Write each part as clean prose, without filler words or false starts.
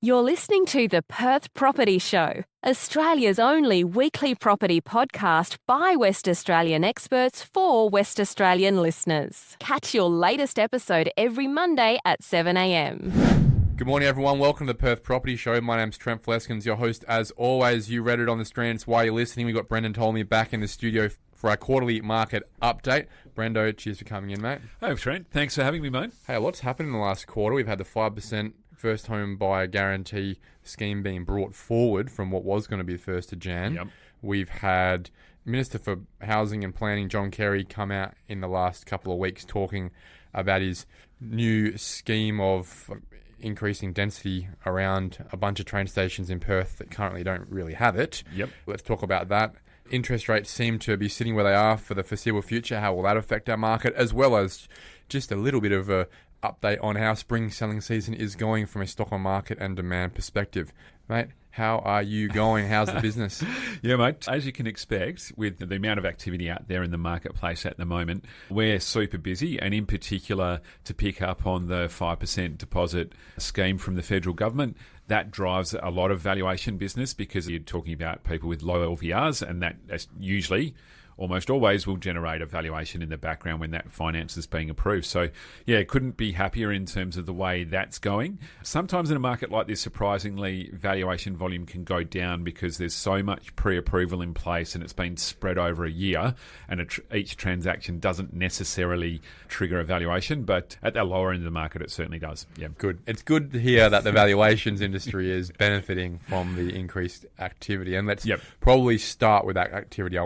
You're listening to the Perth Property Show, Australia's only weekly property podcast by West Australian experts for West Australian listeners. Catch your latest episode every Monday at 7 a.m. Good morning, everyone. Welcome to the Perth Property Show. My name's Trent Fleskens, your host. As always, you read it on the screen. It's why you're listening. We've got Brendon Ptolomey back in the studio for our quarterly market update. Brendo, cheers for coming in, mate. Hey, Trent. Thanks for having me, mate. Hey, a lot's happened in the last quarter. We've had the 5% first home buyer guarantee scheme being brought forward from what was going to be the 1st of Jan. Yep. We've had Minister for Housing and Planning, John Carey, come out in the last couple of weeks talking about his new scheme of increasing density around a bunch of train stations in Perth that currently don't really have it. Yep. Let's talk about that. Interest rates seem to be sitting where they are for the foreseeable future. How will that affect our market? As well as just a little bit of a update on how spring selling season is going from a stock on market and demand perspective. Mate, how are you going? How's the business? Yeah, mate. As you can expect, with the amount of activity out there in the marketplace at the moment, we're super busy, and in particular to pick up on the 5% deposit scheme from the federal government. That drives a lot of valuation business because you're talking about people with low LVRs, and that's usually, almost always, will generate a valuation in the background when that finance is being approved. So, yeah, couldn't be happier in terms of the way that's going. Sometimes in a market like this, surprisingly, valuation volume can go down because there's so much pre-approval in place and it's been spread over a year, and each transaction doesn't necessarily trigger a valuation, but at the lower end of the market, it certainly does. Yeah, good. It's good to hear that the valuations industry is benefiting from the increased activity. And let's probably start with that activity.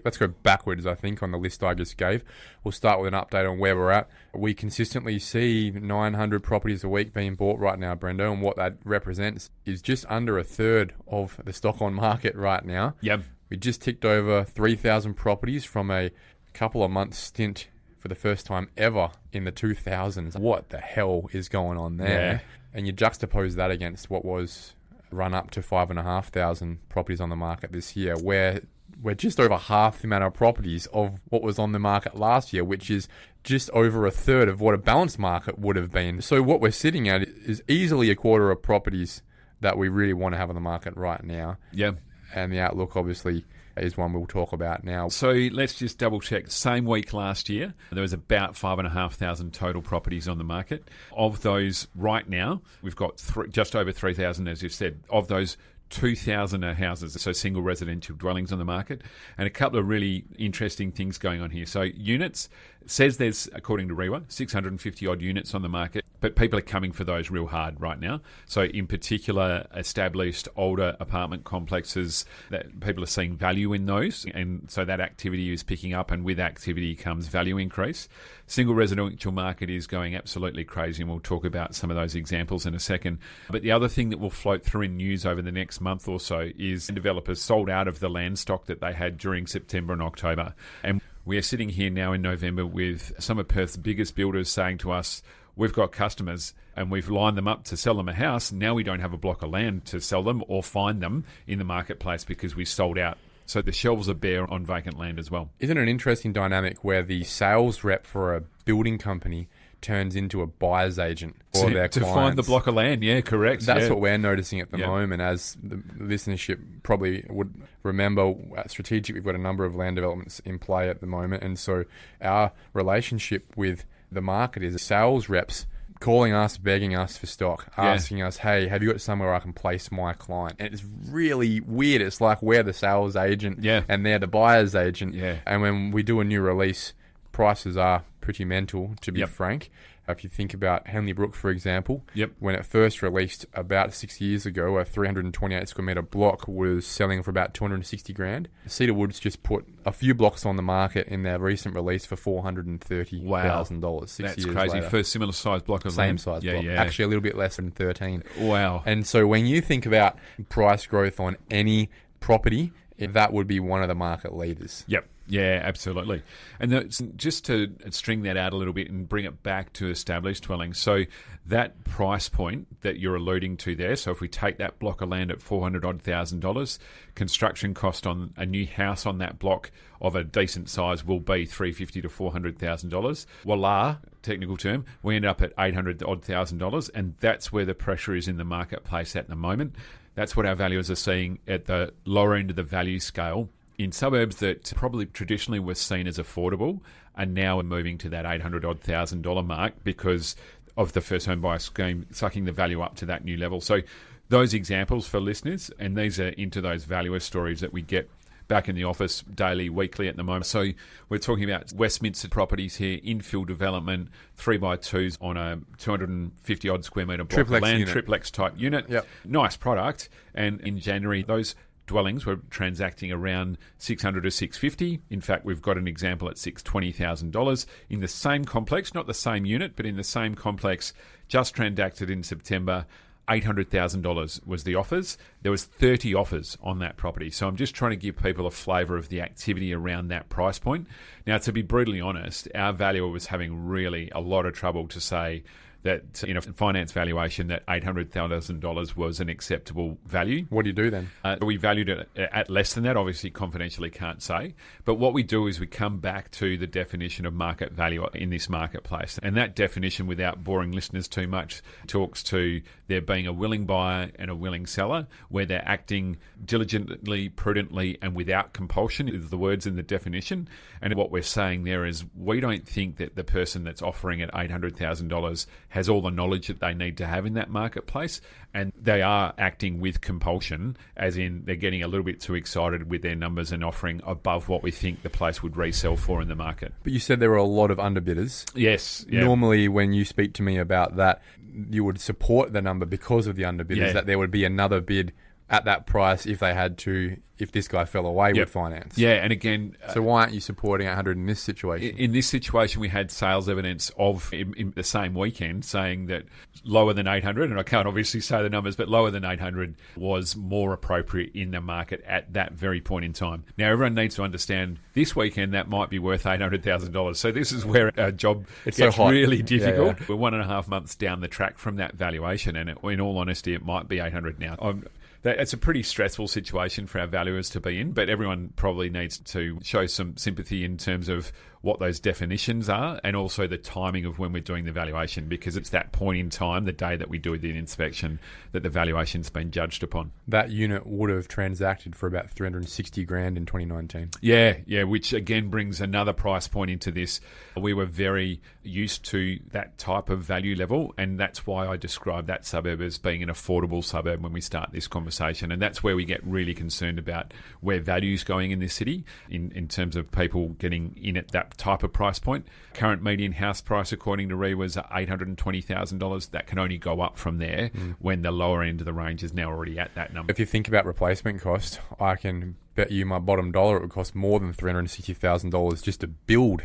Let's go backwards, I think, on the list I just gave. We'll start with an update on where we're at. We consistently see 900 properties a week being bought right now, Brendo, and what that represents is just under a third of the stock on market right now. Yep. We just ticked over 3,000 properties from a couple of months stint for the first time ever in the 2000s. What the hell is going on there? Yeah. And you juxtapose that against what was run up to 5,500 properties on the market this year, where we're just over half the amount of properties of what was on the market last year, which is just over a third of what a balanced market would have been. So what we're sitting at is easily a quarter of properties that we really want to have on the market right now. Yeah. And the outlook, obviously, is one we'll talk about now. So let's just double check. Same week last year, there was about 5,500 total properties on the market. Of those right now, we've got just over 3,000, as you've said. Of those, 2,000 are houses, so single residential dwellings on the market, and a couple of really interesting things going on here. So units, says there's, according to REWA, 650 odd units on the market, but people are coming for those real hard right now. So in particular, established older apartment complexes, that people are seeing value in those, and so that activity is picking up, and with activity comes value increase. Single residential market is going absolutely crazy, and we'll talk about some of those examples in a second. But the other thing that will float through in news over the next month or so is developers sold out of the land stock that they had during September and October. And we are sitting here now in November with some of Perth's biggest builders saying to us, we've got customers and we've lined them up to sell them a house. Now we don't have a block of land to sell them or find them in the marketplace because we sold out. So the shelves are bare on vacant land as well. Isn't it an interesting dynamic where the sales rep for a building company turns into a buyer's agent for their clients? To find the block of land, yeah, correct. That's what we're noticing at the moment. As the listenership probably would remember, at Strategic, we've got a number of land developments in play at the moment. And so our relationship with the market is sales reps calling us, begging us for stock, asking us, hey, have you got somewhere I can place my client? And it's really weird. It's like we're the sales agent and they're the buyer's agent. Yeah. And when we do a new release, prices are pretty mental, to be frank. If you think about Henley Brook, for example, when it first released about 6 years ago, a 328 square metre block was selling for about 260 grand. Cedar Woods just put a few blocks on the market in their recent release for $430,000 6 That's years crazy. later. For a similar size block of Same land. size block. Actually, a little bit less than 13. Wow. And so when you think about price growth on any property, that would be one of the market leaders. Yep. Yeah, absolutely. And just to string that out a little bit and bring it back to established dwellings. So that price point that you're alluding to there, so if we take that block of land at $400,000, construction cost on a new house on that block of a decent size will be $350,000 to $400,000. Voila, technical term, we end up at $800,000, and that's where the pressure is in the marketplace at the moment. That's what our valuers are seeing at the lower end of the value scale. In suburbs that probably traditionally were seen as affordable and now are moving to that $800,000 mark because of the first home buyer scheme sucking the value up to that new level. So those examples for listeners, and these are into those valuer stories that we get back in the office daily, weekly at the moment. So we're talking about Westminster properties here, infill development, 3x2s on a 250 odd square metre block of land, triplex type unit. Yep. Nice product. And in January, those dwellings were transacting around $600 to $650. In fact, we've got an example at $620,000 in the same complex, not the same unit, but in the same complex, just transacted in September. $800,000 was the offers. There was 30 offers on that property. So I'm just trying to give people a flavour of the activity around that price point. Now, to be brutally honest, our valuer was having really a lot of trouble to say that, you know, finance valuation, that $800,000 was an acceptable value. What do you do then? We valued it at less than that, obviously confidentially can't say. But what we do is we come back to the definition of market value in this marketplace. And that definition, without boring listeners too much, talks to there being a willing buyer and a willing seller, where they're acting diligently, prudently, and without compulsion is the words in the definition. And what we're saying there is we don't think that the person that's offering at $800,000 has all the knowledge that they need to have in that marketplace, and they are acting with compulsion, as in they're getting a little bit too excited with their numbers and offering above what we think the place would resell for in the market. But you said there were a lot of underbidders. Yes. Yeah. Normally, when you speak to me about that, you would support the number because of the underbidders, that there would be another bid at that price if they had to, if this guy fell away with finance. Yeah, and again... So why aren't you supporting 800 in this situation? In this situation, we had sales evidence of, in the same weekend, saying that lower than 800, and I can't obviously say the numbers, but lower than 800 was more appropriate in the market at that very point in time. Now, everyone needs to understand this weekend that might be worth $800,000. So this is where our job gets really difficult. Yeah. We're 1.5 months down the track from that valuation, and in all honesty, it might be 800 now. It's a pretty stressful situation for our valuers to be in, but everyone probably needs to show some sympathy in terms of what those definitions are and also the timing of when we're doing the valuation, because it's that point in time, the day that we do the inspection, that the valuation's been judged upon. That unit would have transacted for about $360,000 in 2019. Yeah, which again brings another price point into this. We were very used to that type of value level, and that's why I describe that suburb as being an affordable suburb when we start this conversation. And that's where we get really concerned about where value's going in this city in terms of people getting in at that type of price point. Current median house price, according to RE, was $820,000. That can only go up from there when the lower end of the range is now already at that number. If you think about replacement cost, I can bet you my bottom dollar it would cost more than $360,000 just to build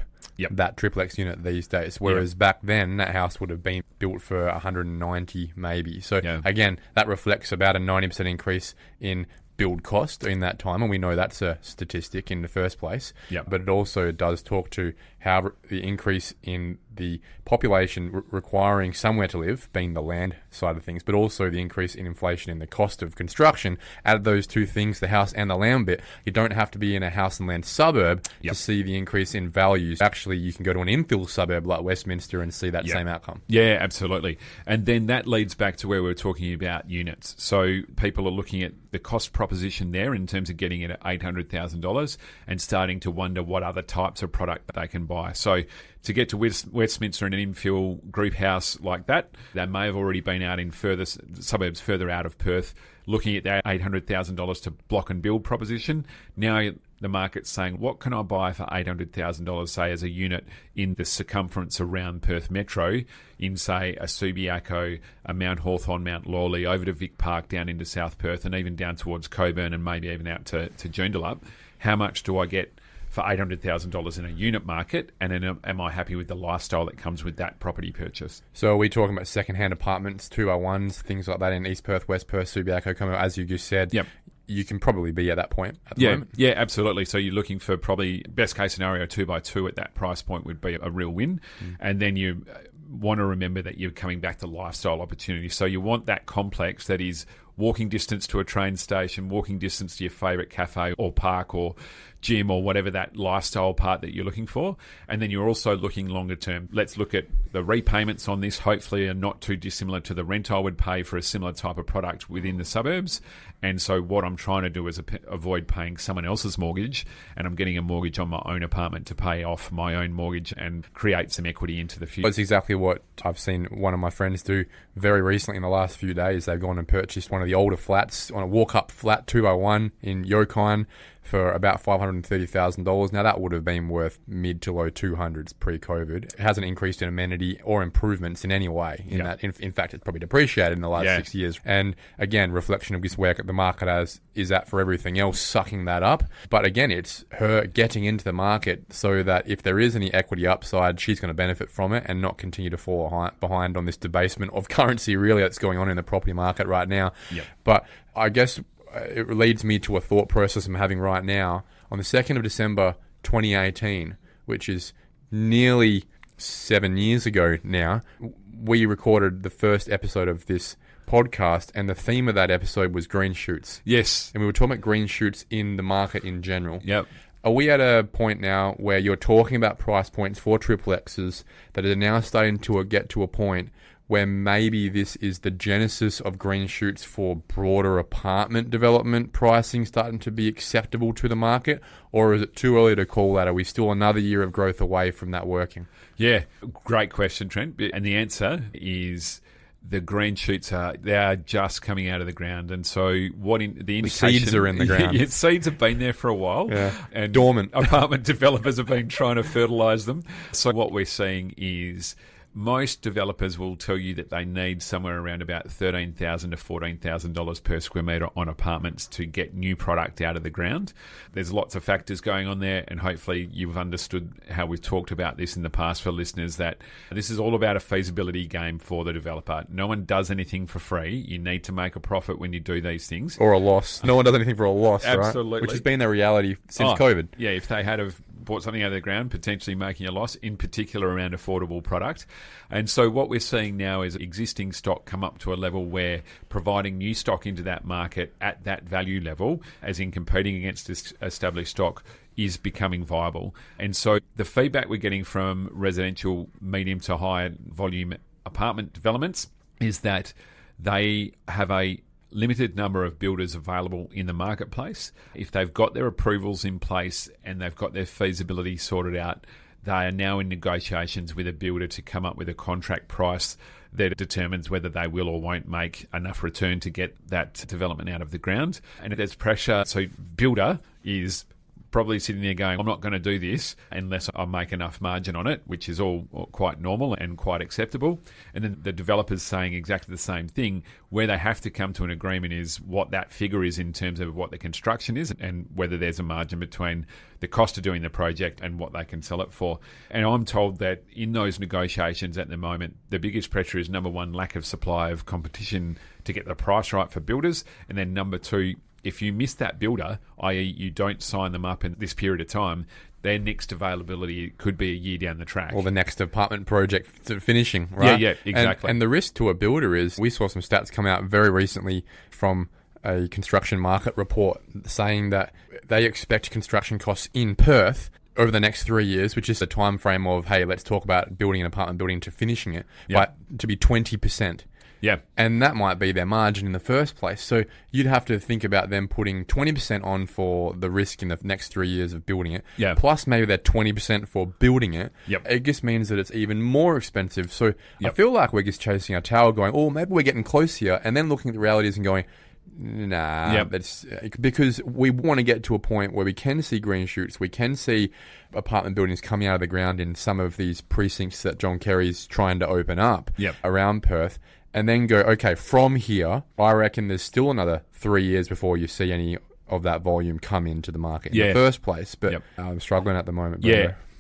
that triplex unit these days. Whereas back then, that house would have been built for $190 maybe. So again, that reflects about a 90% increase in build cost in that time, and we know that's a statistic in the first place. But it also does talk to how the increase in the population requiring somewhere to live, being the land side of things, but also the increase in inflation in the cost of construction. Add those two things, the house and the land bit, you don't have to be in a house and land suburb to see the increase in values. Actually, you can go to an infill suburb like Westminster and see that same outcome. Yeah, absolutely. And then that leads back to where we were talking about units. So people are looking at the cost proposition there in terms of getting it at $800,000 and starting to wonder what other types of product they can buy. So to get to Westminster in an infill group house like that, they may have already been out in further suburbs further out of Perth, looking at that $800,000 to block and build proposition. Now the market's saying, what can I buy for $800,000, say, as a unit in the circumference around Perth Metro, in, say, a Subiaco, a Mount Hawthorn, Mount Lawley, over to Vic Park, down into South Perth, and even down towards Coburn and maybe even out to Joondalup. How much do I get for $800,000 in a unit market, and then am I happy with the lifestyle that comes with that property purchase? So are we talking about second-hand apartments, 201s, things like that in East Perth, West Perth, Subiaco, as you just said? Yep. you can probably be at that point at the moment. Yeah, absolutely. So you're looking for probably best case scenario 2x2 at that price point would be a real win. And then you want to remember that you're coming back to lifestyle opportunities. So you want that complex that is walking distance to a train station, walking distance to your favourite cafe or park or gym or whatever that lifestyle part that you're looking for. And then you're also looking longer term. Let's look at the repayments on this, hopefully are not too dissimilar to the rent I would pay for a similar type of product within the suburbs. And so what I'm trying to do is avoid paying someone else's mortgage, and I'm getting a mortgage on my own apartment to pay off my own mortgage and create some equity into the future. That's exactly what I've seen one of my friends do very recently in the last few days. They've gone and purchased one of the older flats on a walk-up flat 201 in Yokine for about $530,000. Now, that would have been worth mid to low 200s pre-COVID. It hasn't increased in amenity or improvements in any way. In fact, it's probably depreciated in the last 6 years. And again, reflection of this where the market is at for everything else, sucking that up. But again, it's her getting into the market so that if there is any equity upside, she's going to benefit from it and not continue to fall behind on this debasement of currency really that's going on in the property market right now. But I guess it leads me to a thought process I'm having right now. On the 2nd of December 2018, which is nearly 7 years ago now, we recorded the first episode of this podcast, and the theme of that episode was green shoots. Yes. And we were talking about green shoots in the market in general. Yep. Are we at a point now where you're talking about price points for triplexes that are now starting to get to a point where maybe this is the genesis of green shoots for broader apartment development pricing starting to be acceptable to the market? Or is it too early to call that? Are we still another year of growth away from that working? Yeah, great question, Trent. And the answer is the green shoots are just coming out of the ground. And so the indication... seeds are in the ground. Yeah, seeds have been there for a while. Yeah. And dormant. Apartment developers have been trying to fertilise them. So what we're seeing is... most developers will tell you that they need somewhere around about $13,000 to $14,000 per square metre on apartments to get new product out of the ground. There's lots of factors going on there, and hopefully you've understood how we've talked about this in the past for listeners, that this is all about a feasibility game for the developer. No one does anything for free. You need to make a profit when you do these things. Or a loss. No one does anything for a loss, Absolutely. Right? Which has been the reality since COVID. Yeah, if they had bought something out of the ground, potentially making a loss, in particular around affordable product. And so what we're seeing now is existing stock come up to a level where providing new stock into that market at that value level, as in competing against this established stock, is becoming viable. And so the feedback we're getting from residential medium to high volume apartment developments is that they have a limited number of builders available in the marketplace. If they've got their approvals in place and they've got their feasibility sorted out, they are now in negotiations with a builder to come up with a contract price that determines whether they will or won't make enough return to get that development out of the ground. And there's pressure. So builder is probably sitting there going, I'm not going to do this unless I make enough margin on it, which is all quite normal and quite acceptable. And then the developer's saying exactly the same thing. Where they have to come to an agreement is what that figure is in terms of what the construction is and whether there's a margin between the cost of doing the project and what they can sell it for. And I'm told that in those negotiations at the moment, the biggest pressure is, number one, lack of supply of competition to get the price right for builders. And then number two, if you miss that builder, i.e. you don't sign them up in this period of time, their next availability could be a year down the track. Or the next apartment project finishing, right? Yeah, exactly. And the risk to a builder is, we saw some stats come out very recently from a construction market report saying that they expect construction costs in Perth over the next 3 years, which is the time frame of, hey, let's talk about building an apartment building to finishing it, but to be 20%. Yeah. And that might be their margin in the first place. So you'd have to think about them putting 20% on for the risk in the next 3 years of building it. Yeah. Plus maybe that 20% for building it. Yep. It just means that it's even more expensive. So I feel like we're just chasing our tail going, oh, maybe we're getting close here. And then looking at the realities and going, nah, that's because we want to get to a point where we can see green shoots. We can see apartment buildings coming out of the ground in some of these precincts that John Carey's trying to open up around Perth. And then go, okay, from here, I reckon there's still another 3 years before you see any of that volume come into the market in the first place. But I'm struggling at the moment.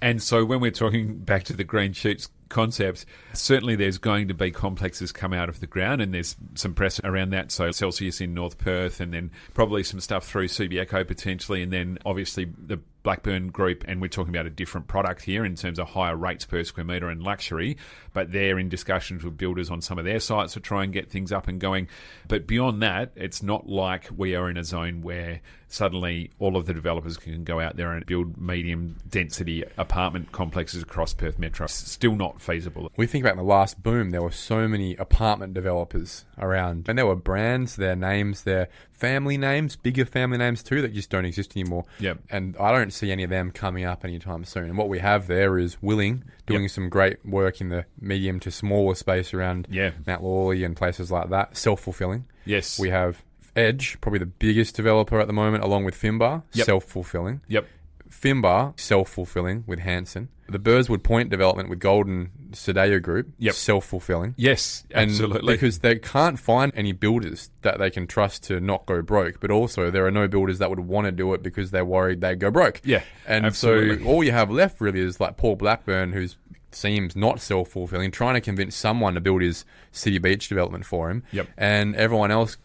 And so when we're talking back to the green shoots concept, certainly there's going to be complexes come out of the ground, and there's some press around that. So Celsius in North Perth, and then probably some stuff through Subiaco potentially, and then obviously the Blackburn Group, and we're talking about a different product here in terms of higher rates per square metre and luxury, but they're in discussions with builders on some of their sites to try and get things up and going. But beyond that, it's not like we are in a zone where suddenly all of the developers can go out there and build medium density apartment complexes across Perth Metro. It's still not feasible. We think about in the last boom, there were so many apartment developers around, and there were brands, their names, their family names, bigger family names too, that just don't exist anymore. Yep. And I don't see any of them coming up anytime soon. And what we have there is Willing doing some great work in the medium to smaller space around Mount Lawley and places like that, self-fulfilling. Yes. We have Edge, probably the biggest developer at the moment, along with Finbar, self-fulfilling. Yep. Finbar, self-fulfilling with Hanson. The Burswood Point development with Golden Sedeo Group, self-fulfilling. Yes, absolutely. And because they can't find any builders that they can trust to not go broke, but also there are no builders that would want to do it because they're worried they'd go broke. Yeah, and absolutely. So all you have left really is like Paul Blackburn, who seems not self-fulfilling, trying to convince someone to build his City Beach development for him. Yep. And everyone else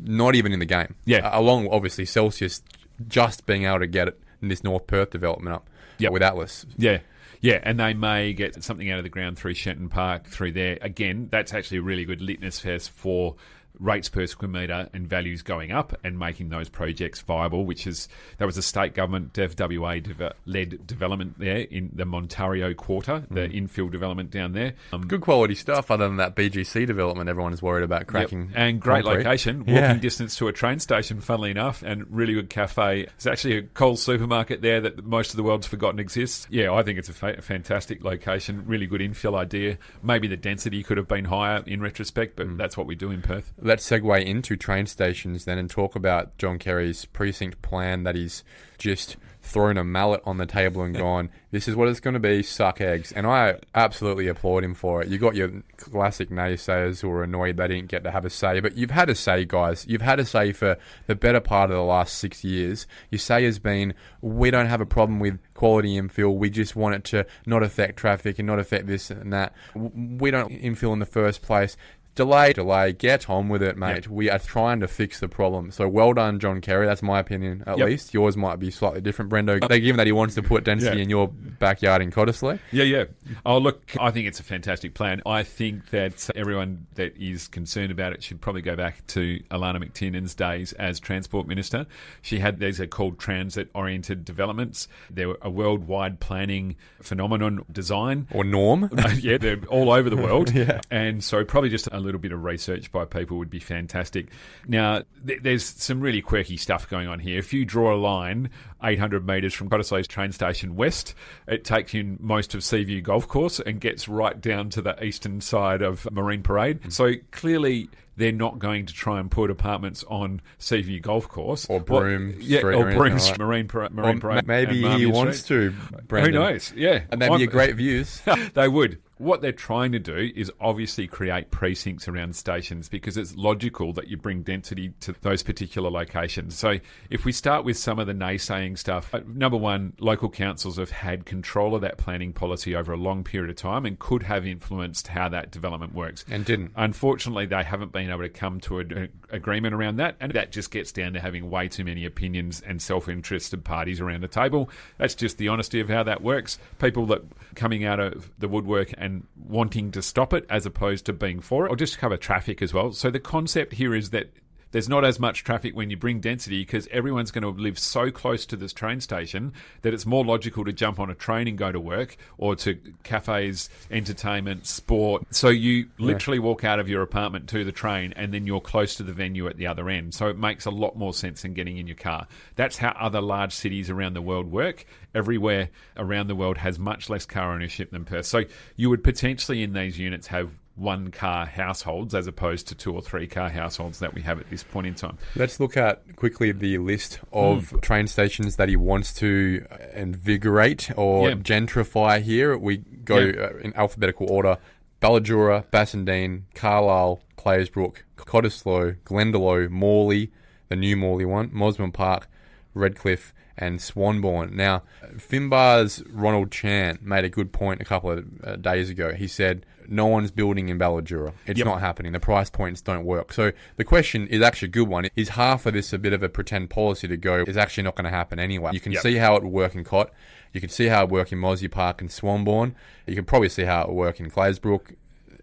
not even in the game. Yeah. Along, obviously, Celsius just being able to get it in this North Perth development up with Atlas. Yeah. Yeah, and they may get something out of the ground through Shenton Park, through there. Again, that's actually a really good litmus test for rates per square metre and values going up and making those projects viable, that was a state government DevWA-led development there in the Montario Quarter, the infill development down there. Good quality stuff other than that BGC development everyone is worried about cracking. Yep. And great concrete. location, walking distance to a train station, funnily enough, and really good cafe. There's actually a Coles supermarket there that most of the world's forgotten exists. Yeah, I think it's a fantastic location, really good infill idea. Maybe the density could have been higher in retrospect, but that's what we do in Perth. Let's segue into train stations then and talk about John Carey's precinct plan that he's just thrown a mallet on the table and gone, this is what it's going to be, suck eggs. And I absolutely applaud him for it. You got your classic naysayers who are annoyed they didn't get to have a say, but you've had a say, guys. You've had a say for the better part of the last 6 years. Your say has been, we don't have a problem with quality infill. We just want it to not affect traffic and not affect this and that. We don't infill in the first place. Delay, get on with it, mate. Yep. We are trying to fix the problem. So well done, John Carey. That's my opinion, at least. Yours might be slightly different, Brendo. Given that he wants to put density in your backyard in Cottesloe. Yeah. Oh, look, I think it's a fantastic plan. I think that everyone that is concerned about it should probably go back to Alana McTiernan's days as Transport Minister. She had, these are called transit-oriented developments. They're a worldwide planning phenomenon design. Or norm. Yeah, they're all over the world. And so probably just a little bit of research by people would be fantastic. Now, there's some really quirky stuff going on here. If you draw a line 800 metres from Cottesloe train station west, it takes you most of Seaview Golf Course and gets right down to the eastern side of Marine Parade. So clearly they're not going to try and put apartments on Seaview Golf Course. Or Broome Street. Or Broome like Marine Parade. Maybe he wants to, Brendon. Who knows? Yeah. And they'd be great views. They would. What they're trying to do is obviously create precincts around stations because it's logical that you bring density to those particular locations. So if we start with some of the naysaying stuff, number one, local councils have had control of that planning policy over a long period of time and could have influenced how that development works. And didn't. Unfortunately, they haven't been able to come to an agreement around that, and that just gets down to having way too many opinions and self-interested parties around the table. That's just the honesty of how that works. People that coming out of the woodwork and wanting to stop it as opposed to being for it. I'll just cover traffic as well. So the concept here is that there's not as much traffic when you bring density because everyone's going to live so close to this train station that it's more logical to jump on a train and go to work or to cafes, entertainment, sport. So you literally walk out of your apartment to the train and then you're close to the venue at the other end. So it makes a lot more sense than getting in your car. That's how other large cities around the world work. Everywhere around the world has much less car ownership than Perth. So you would potentially in these units have one-car households as opposed to 2 or 3 car households that we have at this point in time. Let's look at quickly the list of train stations that he wants to invigorate or gentrify here. We go in alphabetical order. Ballajura, Bassendean, Carlisle, Claysbrook, Cottesloe, Glendalough, Morley, the new Morley one, Mosman Park, Redcliffe and Swanbourne. Now, Finbar's Ronald Chan made a good point a couple of days ago. He said, no one's building in Balladura. It's not happening. The price points don't work. So the question is actually a good one. Is half of this a bit of a pretend policy to go, it's actually not going to happen anyway? You can see how it would work in Cott. You can see how it would work in Mozzie Park and Swanbourne. You can probably see how it would work in Glazebrook.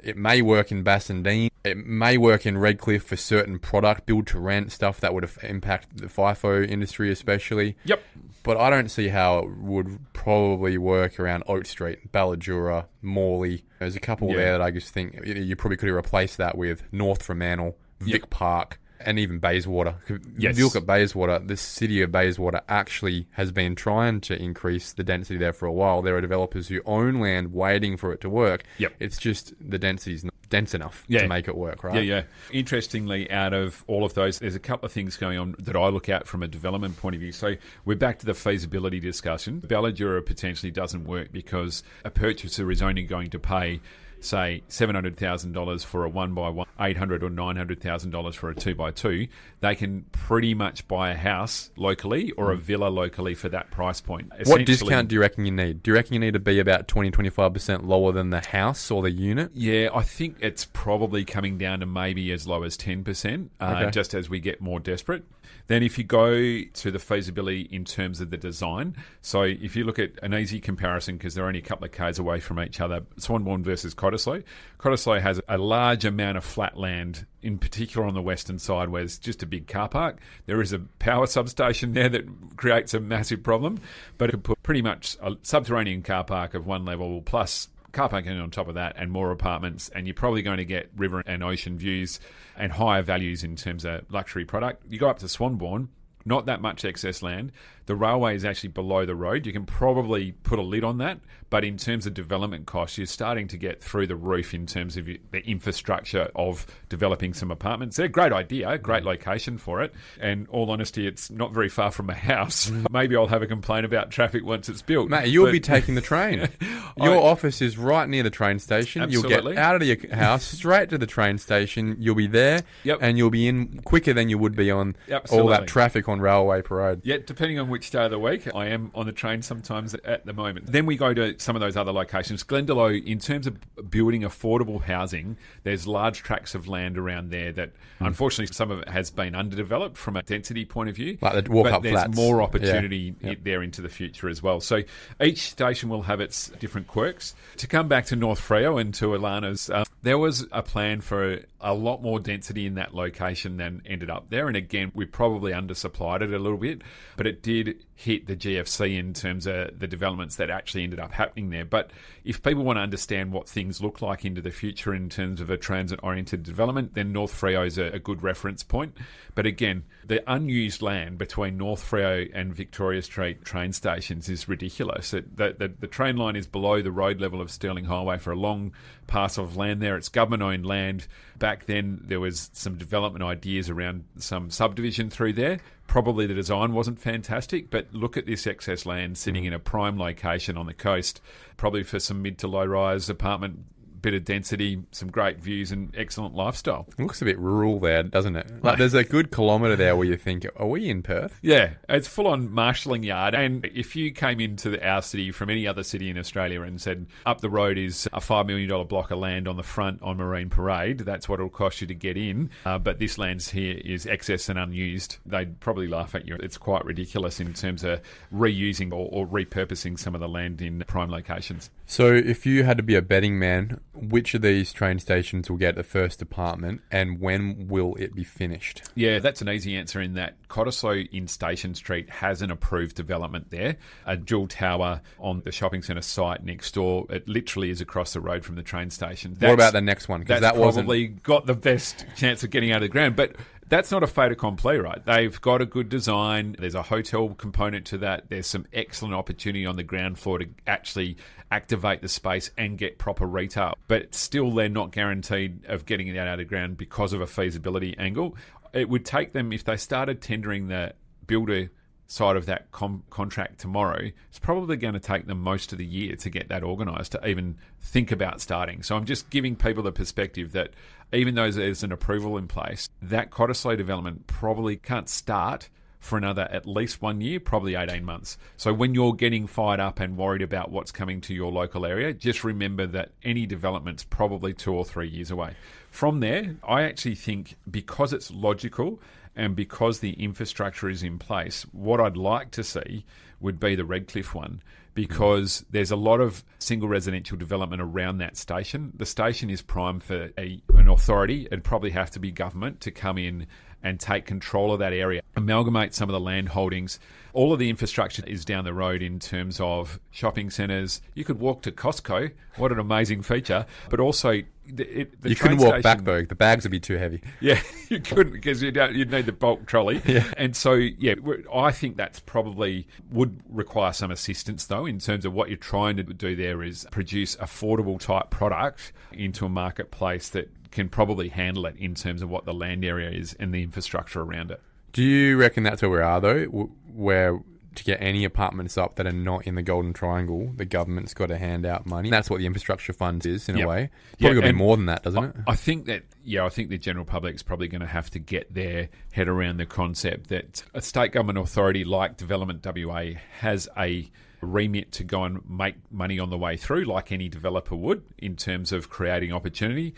It may work in Bassendean. It may work in Redcliffe for certain product, build-to-rent stuff that would impact the FIFO industry especially. Yep. But I don't see how it would probably work around Oak Street, Balladura, Morley. There's a couple there that I just think you probably could have replaced that with North Fremantle, Vic Park, and even Bayswater. If you look at Bayswater, the city of Bayswater actually has been trying to increase the density there for a while. There are developers who own land waiting for it to work. It's just the density's not dense enough to make it work, right? Interestingly, out of all of those, there's a couple of things going on that I look at from a development point of view. So we're back to the feasibility discussion. Balladura potentially doesn't work because a purchaser is only going to pay, say, $700,000 for a 1x1, $800,000 or $900,000 for a 2x2, they can pretty much buy a house locally or a villa locally for that price point. What discount do you reckon you need? Do you reckon you need to be about 20-25% lower than the house or the unit? Yeah, I think it's probably coming down to maybe as low as 10%, just as we get more desperate. Then if you go to the feasibility in terms of the design, so if you look at an easy comparison, because they're only a couple of k's away from each other, Swanbourne versus Cottesloe. Cottesloe has a large amount of flat land, in particular on the western side, where it's just a big car park. There is a power substation there that creates a massive problem, but it could put pretty much a subterranean car park of one level plus car parking on top of that and more apartments, and you're probably going to get river and ocean views and higher values in terms of luxury product. You go up to Swanbourne, not that much excess land. The railway is actually below the road. You can probably put a lid on that, but in terms of development costs, you're starting to get through the roof in terms of the infrastructure of developing some apartments. They're a great idea, great location for it, and all honesty, it's not very far from my house. Maybe I'll have a complaint about traffic once it's built. Mate, you'll be taking the train. Your office is right near the train station. Absolutely. You'll get out of your house, straight to the train station. You'll be there, and you'll be in quicker than you would be on all that traffic on Railway Parade. Yeah, depending on which day of the week. I am on the train sometimes at the moment. Then we go to some of those other locations. Glendalough, in terms of building affordable housing, there's large tracts of land around there that, unfortunately, some of it has been underdeveloped from a density point of view. Like the walk-up flats. There's more opportunity there into the future as well. So each station will have its different quirks. To come back to North Freo and to Alana's, there was a plan for a lot more density in that location than ended up there. And again, we probably undersupplied it a little bit, but it did hit the GFC in terms of the developments that actually ended up happening there. But if people want to understand what things look like into the future in terms of a transit-oriented development, then North Freo is a good reference point. But again, the unused land between North Freo and Victoria Street train stations is ridiculous. The train line is below the road level of Stirling Highway for a long parcel of land there. It's government-owned land. Back then, there was some development ideas around some subdivision through there. Probably the design wasn't fantastic, but look at this excess land sitting in a prime location on the coast, probably for some mid to low-rise apartment, bit of density, some great views and excellent lifestyle. It looks a bit rural there, doesn't it? Like there's a good kilometre there where you think, are we in Perth? Yeah, it's full-on marshalling yard. And if you came into our city from any other city in Australia and said, up the road is a $5 million block of land on the front on Marine Parade, that's what it'll cost you to get in, but this land's here is excess and unused, they'd probably laugh at you. It's quite ridiculous in terms of reusing or repurposing some of the land in prime locations. So if you had to be a betting man, which of these train stations will get the first apartment and when will it be finished? Yeah, that's an easy answer in that Cottesloe in Station Street has an approved development there, a dual tower on the shopping centre site next door. It literally is across the road from the train station. What about the next one? That's probably got the best chance of getting out of the ground. But that's not a fait accompli, right? They've got a good design. There's a hotel component to that. There's some excellent opportunity on the ground floor to actually activate the space and get proper retail. But still, they're not guaranteed of getting it out of the ground because of a feasibility angle. It would take them, if they started tendering the builder side of that contract tomorrow, it's probably going to take them most of the year to get that organised, to even think about starting. So I'm just giving people the perspective that even though there's an approval in place, that Cottesloe development probably can't start for another at least 1 year, probably 18 months. So when you're getting fired up and worried about what's coming to your local area, just remember that any development's probably 2 or 3 years away. From there, I actually think because it's logical and because the infrastructure is in place, what I'd like to see would be the Redcliffe one, because there's a lot of single residential development around that station. The station is prime for an authority. It'd probably have to be government to come in and take control of that area, amalgamate some of the land holdings. All of the infrastructure is down the road in terms of shopping centres. You could walk to Costco. What an amazing feature. But also, you couldn't walk back, though. The bags would be too heavy. Yeah, you couldn't, because you'd need the bulk trolley. Yeah. And so, yeah, I think that's probably would require some assistance, though, in terms of what you're trying to do there is produce affordable type product into a marketplace that can probably handle it in terms of what the land area is and the infrastructure around it. Do you reckon that's where we are, though, where to get any apartments up that are not in the Golden Triangle, the government's got to hand out money? That's what the infrastructure fund is, in a way. Probably got to be more than that, doesn't it? I think that, I think the general public's probably going to have to get their head around the concept that a state government authority like Development WA has a remit to go and make money on the way through, like any developer would, in terms of creating opportunity.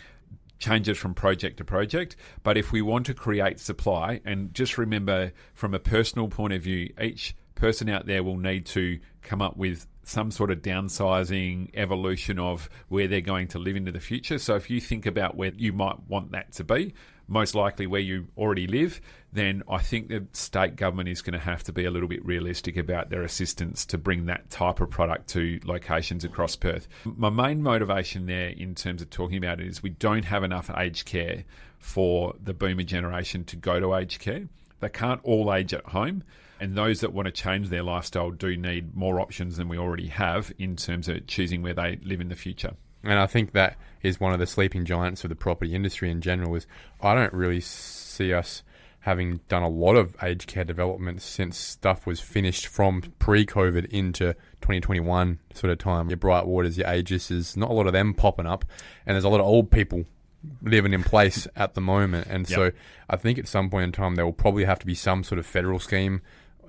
Changes from project to project. But if we want to create supply, and just remember from a personal point of view, each person out there will need to come up with some sort of downsizing evolution of where they're going to live into the future. So if you think about where you might want that to be, most likely where you already live, then I think the state government is going to have to be a little bit realistic about their assistance to bring that type of product to locations across Perth. My main motivation there in terms of talking about it is we don't have enough aged care for the boomer generation to go to aged care. They can't all age at home. And those that want to change their lifestyle do need more options than we already have in terms of choosing where they live in the future. And I think that is one of the sleeping giants of the property industry in general. Is I don't really see us having done a lot of aged care development since stuff was finished from pre-COVID into 2021 sort of time. Your Brightwaters, your Aegis, not a lot of them popping up. And there's a lot of old people living in place at the moment. And so I think at some point in time there will probably have to be some sort of federal scheme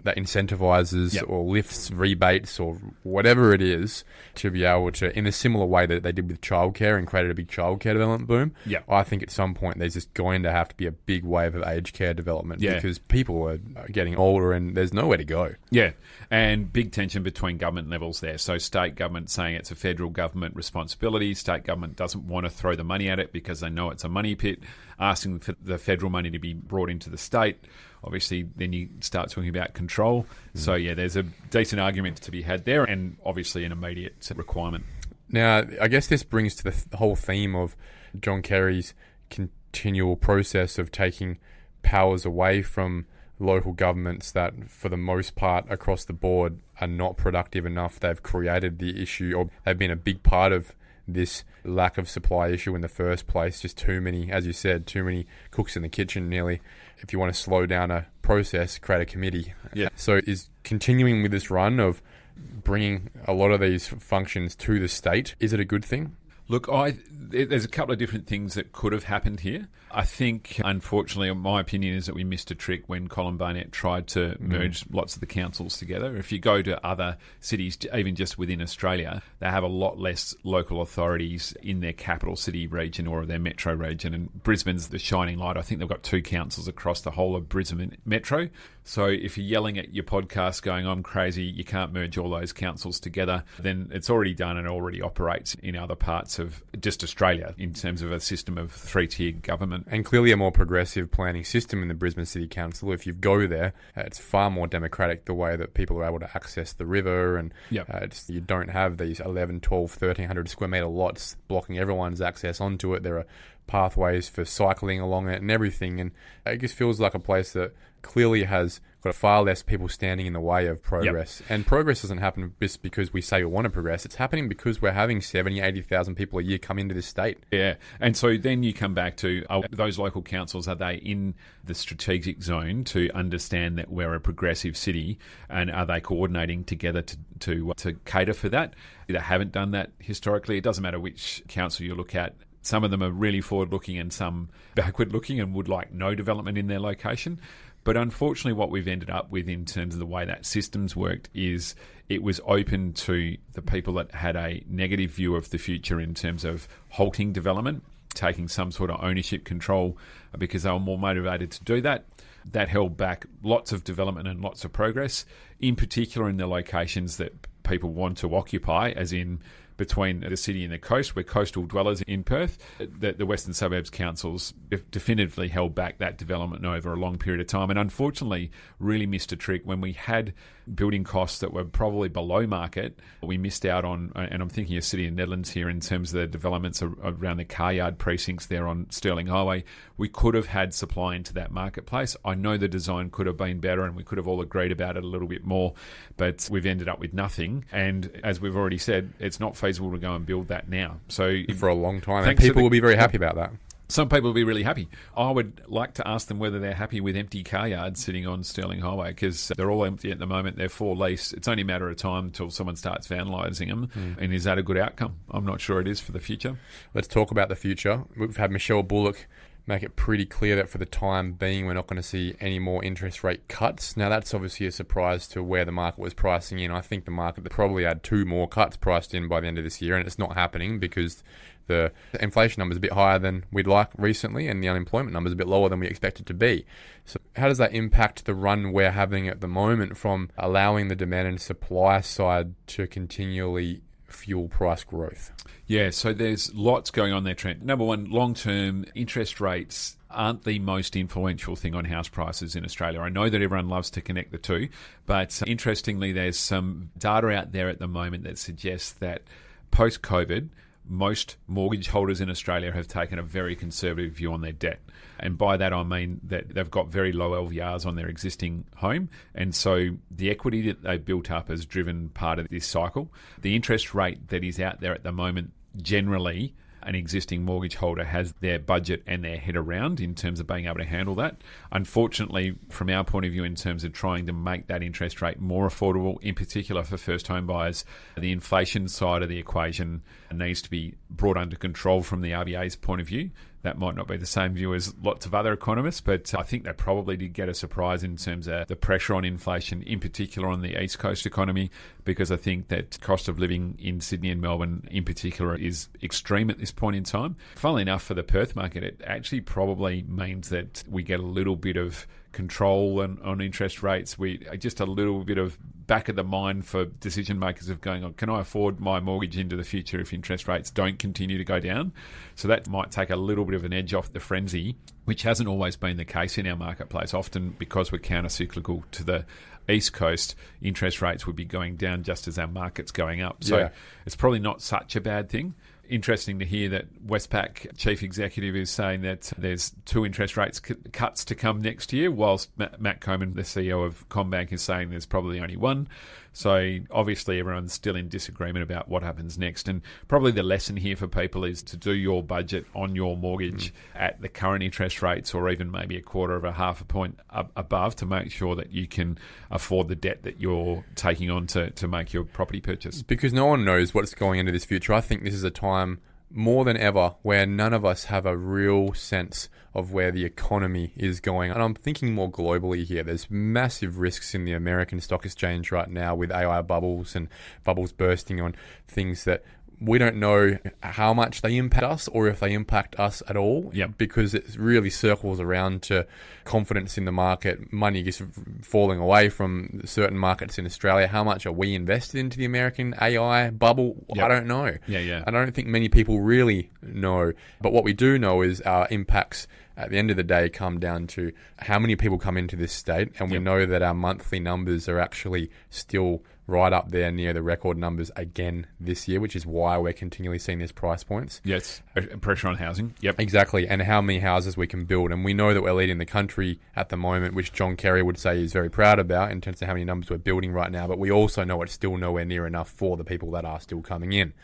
that incentivizes or lifts rebates or whatever it is to be able to, in a similar way that they did with childcare and created a big childcare development boom. I think at some point there's just going to have to be a big wave of aged care development because people are getting older and there's nowhere to go. Yeah, and big tension between government levels there. So state government saying it's a federal government responsibility. State government doesn't want to throw the money at it because they know it's a money pit, asking for the federal money to be brought into the state. Obviously, then you start talking about control. So, there's a decent argument to be had there and obviously an immediate requirement. Now, I guess this brings to the whole theme of John Carey's continual process of taking powers away from local governments that, for the most part, across the board, are not productive enough. They've created the issue, or they've been a big part of this lack of supply issue in the first place. Just too many, as you said, too many cooks in the kitchen, nearly. If you want to slow down a process, create a committee. So is continuing with this run of bringing a lot of these functions to the state, is it a good thing? Look, there's a couple of different things that could have happened here. I think, unfortunately, my opinion is that we missed a trick when Colin Barnett tried to merge lots of the councils together. If you go to other cities, even just within Australia, they have a lot less local authorities in their capital city region or their metro region. And Brisbane's the shining light. I think they've got 2 councils across the whole of Brisbane Metro. So if you're yelling at your podcast going, I'm crazy, you can't merge all those councils together, then it's already done and already operates in other parts of just Australia in terms of a system of 3-tier government. And clearly a more progressive planning system in the Brisbane City Council. If you go there, it's far more democratic the way that people are able to access the river, and you don't have these 11, 12, 1,300 square metre lots blocking everyone's access onto it. There are pathways for cycling along it and everything, and it just feels like a place that clearly has got far less people standing in the way of progress. And progress doesn't happen just because we say we want to progress. It's happening because we're having 70, 80,000 people a year come into this state. Yeah, and so then you come back to those local councils, are they in the strategic zone to understand that we're a progressive city, and are they coordinating together to cater for that? They haven't done that historically. It doesn't matter which council you look at. Some of them are really forward-looking and some backward-looking and would like no development in their location. But unfortunately, what we've ended up with in terms of the way that system's worked is it was open to the people that had a negative view of the future in terms of halting development, taking some sort of ownership control because they were more motivated to do that. That held back lots of development and lots of progress, in particular in the locations that people want to occupy, as in between the city and the coast. We're coastal dwellers in Perth. The Western Suburbs Councils definitively held back that development over a long period of time and unfortunately really missed a trick. When we had building costs that were probably below market, we missed out on, and I'm thinking of City of Nedlands here in terms of the developments around the car yard precincts there on Stirling Highway. We could have had supply into that marketplace. I know the design could have been better and we could have all agreed about it a little bit more, but we've ended up with nothing. And as we've already said, it's not feasible to go and build that now. So for a long time, and people will be very happy about that. Some people will be really happy. I would like to ask them whether they're happy with empty car yards sitting on Stirling Highway because they're all empty at the moment. They're for lease. It's only a matter of time until someone starts vandalising them. And is that a good outcome? I'm not sure it is for the future. Let's talk about the future. We've had Michelle Bullock make it pretty clear that for the time being, we're not going to see any more interest rate cuts. Now, that's obviously a surprise to where the market was pricing in. I think the market probably had 2 more cuts priced in by the end of this year, and it's not happening because the inflation number is a bit higher than we'd like recently, and the unemployment number is a bit lower than we expect it to be. So how does that impact the run we're having at the moment from allowing the demand and supply side to continually fuel price growth? Yeah, so there's lots going on there, Trent. Number one, long-term interest rates aren't the most influential thing on house prices in Australia. I know that everyone loves to connect the two, but interestingly, there's some data out there at the moment that suggests that post-COVID, most mortgage holders in Australia have taken a very conservative view on their debt. And by that, I mean that they've got very low LVRs on their existing home. And so the equity that they've built up has driven part of this cycle. The interest rate that is out there at the moment, generally, an existing mortgage holder has their budget and their head around in terms of being able to handle that. Unfortunately, from our point of view, in terms of trying to make that interest rate more affordable, in particular for first home buyers, the inflation side of the equation needs to be brought under control from the RBA's point of view. That might not be the same view as lots of other economists, but I think they probably did get a surprise in terms of the pressure on inflation, in particular on the East Coast economy, because I think that cost of living in Sydney and Melbourne in particular is extreme at this point in time. Funnily enough, for the Perth market, it actually probably means that we get a little bit of control on interest rates. We just a little bit of back of the mind for decision makers of going, can I afford my mortgage into the future if interest rates don't continue to go down? So that might take a little bit of an edge off the frenzy, which hasn't always been the case in our marketplace. Often because we're counter-cyclical to the East Coast, interest rates would be going down just as our market's going up. So it's probably not such a bad thing. Interesting to hear that Westpac chief executive is saying that there's 2 interest rates cuts to come next year, whilst Matt Coman, the CEO of CommBank, is saying there's probably only 1. So obviously everyone's still in disagreement about what happens next. And probably the lesson here for people is to do your budget on your mortgage at the current interest rates, or even maybe a quarter of a half a point above, to make sure that you can afford the debt that you're taking on to make your property purchase. Because no one knows what's going into this future. I think this is a time more than ever where none of us have a real sense of where the economy is going. And I'm thinking more globally here. There's massive risks in the American stock exchange right now with AI bubbles and bubbles bursting on things that we don't know how much they impact us or if they impact us at all, because it really circles around to confidence in the market. Money is falling away from certain markets in Australia. How much are we invested into the American AI bubble? I don't know. I don't think many people really know. But what we do know is our impacts at the end of the day come down to how many people come into this state. And we know that our monthly numbers are actually still right up there near the record numbers again this year, which is why we're continually seeing these price points. Yes, pressure on housing. Exactly, and how many houses we can build. And we know that we're leading the country at the moment, which John Carey would say he's very proud about in terms of how many numbers we're building right now. But we also know it's still nowhere near enough for the people that are still coming in.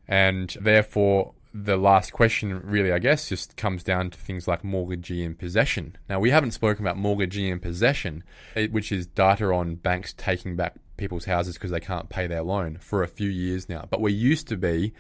And therefore, the last question really, I guess, just comes down to things like mortgagee in possession. Now, we haven't spoken about mortgagee in possession, which is data on banks taking back people's houses because they can't pay their loan for a few years now. But we used to be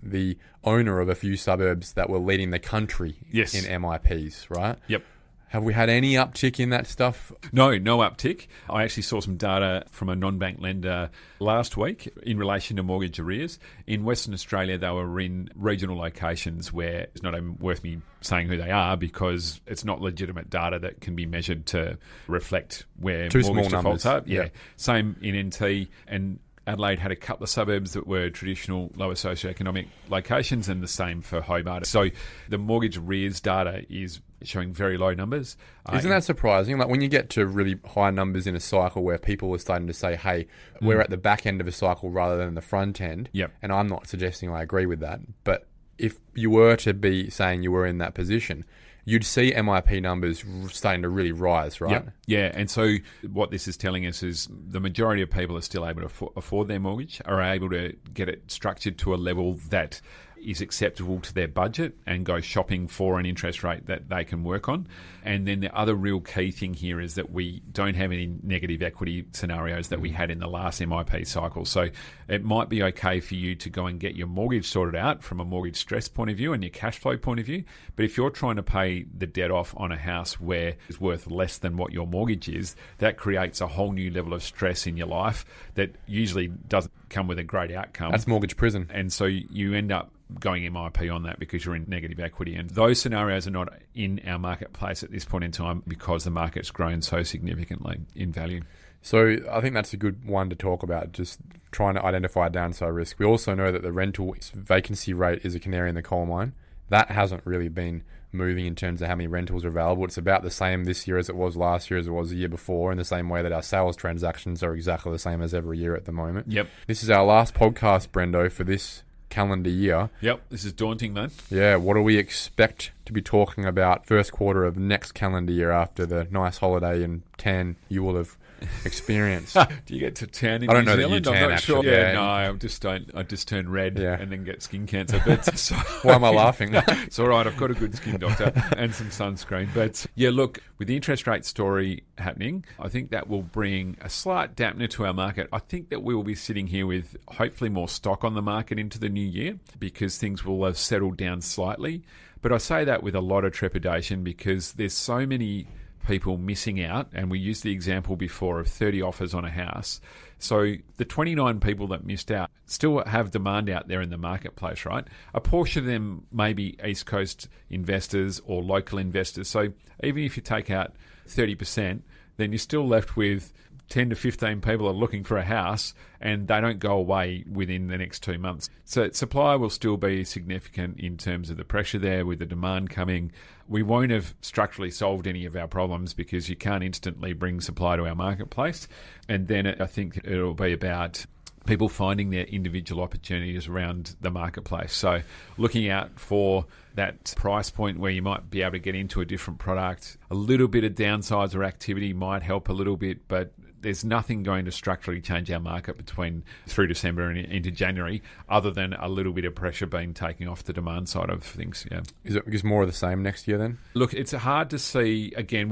the owner of a few suburbs that were leading the country in MIPs, right? Yep. Have we had any uptick in that stuff? No uptick. I actually saw some data from a non-bank lender last week in relation to mortgage arrears. In Western Australia, they were in regional locations where it's not even worth me saying who they are because it's not legitimate data that can be measured to reflect where mortgage defaults are. Yeah. Same in NT, and Adelaide had a couple of suburbs that were traditional lower socioeconomic locations, and the same for Hobart. So the mortgage arrears data is showing very low numbers. Isn't that surprising? Like when you get to really high numbers in a cycle where people are starting to say, hey, we're at the back end of a cycle rather than the front end. Yep. And I'm not suggesting I agree with that. But if you were to be saying you were in that position, you'd see MIP numbers starting to really rise, right? Yep. Yeah, and so what this is telling us is the majority of people are still able to afford their mortgage, are able to get it structured to a level that is acceptable to their budget and go shopping for an interest rate that they can work on. And then the other real key thing here is that we don't have any negative equity scenarios that we had in the last MIP cycle. So it might be okay for you to go and get your mortgage sorted out from a mortgage stress point of view and your cash flow point of view. But if you're trying to pay the debt off on a house where it's worth less than what your mortgage is, that creates a whole new level of stress in your life that usually doesn't come with a great outcome. That's mortgage prison. And so you end up going MIP on that because you're in negative equity. And those scenarios are not in our marketplace at this point in time because the market's grown so significantly in value. So I think that's a good one to talk about, just trying to identify downside risk. We also know that the rental vacancy rate is a canary in the coal mine. That hasn't really been moving in terms of how many rentals are available. It's about the same this year as it was last year, as it was the year before, in the same way that our sales transactions are exactly the same as every year at the moment. Yep. This is our last podcast, Brendo, for this calendar year. Yep, this is daunting, man. Yeah, what do we expect to be talking about first quarter of next calendar year after the nice holiday and tan you will have experienced? Do you get to tan in I don't New know Zealand? that you tan, I'm not actually. sure. Yeah, no, I just don't. I just turn red and then get skin cancer. But so, why am I laughing? It's all right. I've got a good skin doctor and some sunscreen. But yeah, look, with the interest rate story happening, I think that will bring a slight dampener to our market. I think that we will be sitting here with hopefully more stock on the market into the new year because things will have settled down slightly. But I say that with a lot of trepidation because there's so many people missing out, and we used the example before of 30 offers on a house. So the 29 people that missed out still have demand out there in the marketplace, right? A portion of them may be East Coast investors or local investors. So even if you take out 30%, then you're still left with 10 to 15 people are looking for a house and they don't go away within the next 2 months. So supply will still be significant in terms of the pressure there with the demand coming. We won't have structurally solved any of our problems because you can't instantly bring supply to our marketplace. And then I think it'll be about people finding their individual opportunities around the marketplace. So looking out for that price point where you might be able to get into a different product. A little bit of downsides or activity might help a little bit, but there's nothing going to structurally change our market through December and into January other than a little bit of pressure being taken off the demand side of things. Yeah. Is it just more of the same next year then? Look, it's hard to see, again,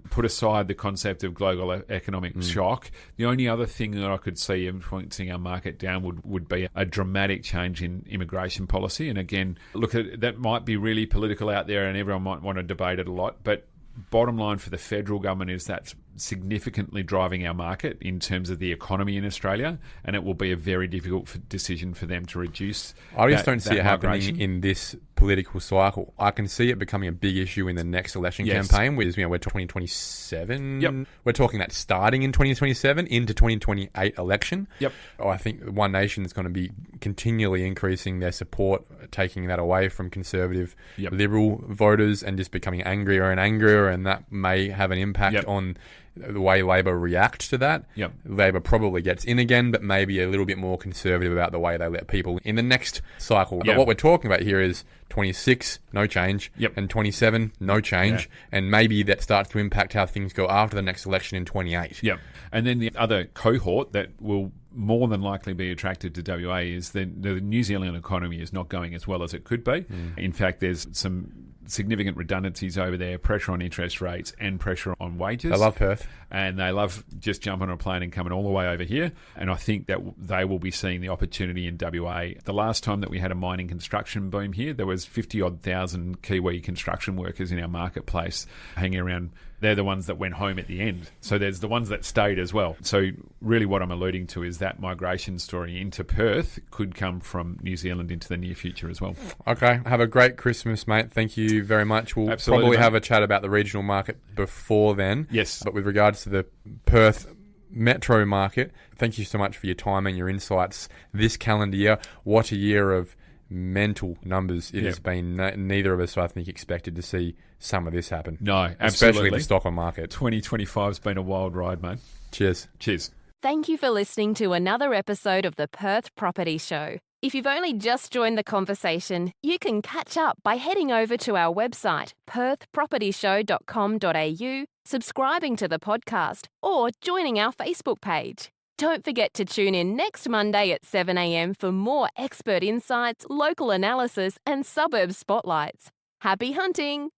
put aside the concept of global economic shock. The only other thing that I could see influencing our market down would be a dramatic change in immigration policy. And again, look, that might be really political out there and everyone might want to debate it a lot, but bottom line for the federal government is that's significantly driving our market in terms of the economy in Australia, and it will be a very difficult decision for them to reduce. I just don't see it happening in this political cycle. I can see it becoming a big issue in the next election campaign, which is, we're 2027. Yep. We're talking that starting in 2027 into 2028 election. Yep. I think One Nation is going to be continually increasing their support, taking that away from conservative Liberal voters and just becoming angrier and angrier, and that may have an impact on the way Labor react to that. Yep. Labor probably gets in again, but maybe a little bit more conservative about the way they let people in the next cycle. But what we're talking about here is 26, no change, and 27, no change, and maybe that starts to impact how things go after the next election in 28. Yep. And then the other cohort that will more than likely be attracted to WA is the New Zealand economy is not going as well as it could be. In fact, there's some significant redundancies over there, pressure on interest rates and pressure on wages. I love Perth. And they love just jumping on a plane and coming all the way over here. And I think that they will be seeing the opportunity in WA. The last time that we had a mining construction boom here, there was 50-odd thousand Kiwi construction workers in our marketplace hanging around. They're the ones that went home at the end. So there's the ones that stayed as well. So really what I'm alluding to is that migration story into Perth could come from New Zealand into the near future as well. Okay. Have a great Christmas, mate. Thank you very much. We'll probably have a chat about the regional market before then. Yes. But with regards to the Perth metro market, thank you so much for your time and your insights this calendar year. What a year of mental numbers it has been. Neither of us, I think, expected to see some of this happen. No, absolutely. Especially the Stockholm market. 2025 has been a wild ride, mate. Cheers. Cheers. Thank you for listening to another episode of the Perth Property Show. If you've only just joined the conversation, you can catch up by heading over to our website, perthpropertyshow.com.au, subscribing to the podcast, or joining our Facebook page. Don't forget to tune in next Monday at 7 a.m. for more expert insights, local analysis, and suburb spotlights. Happy hunting!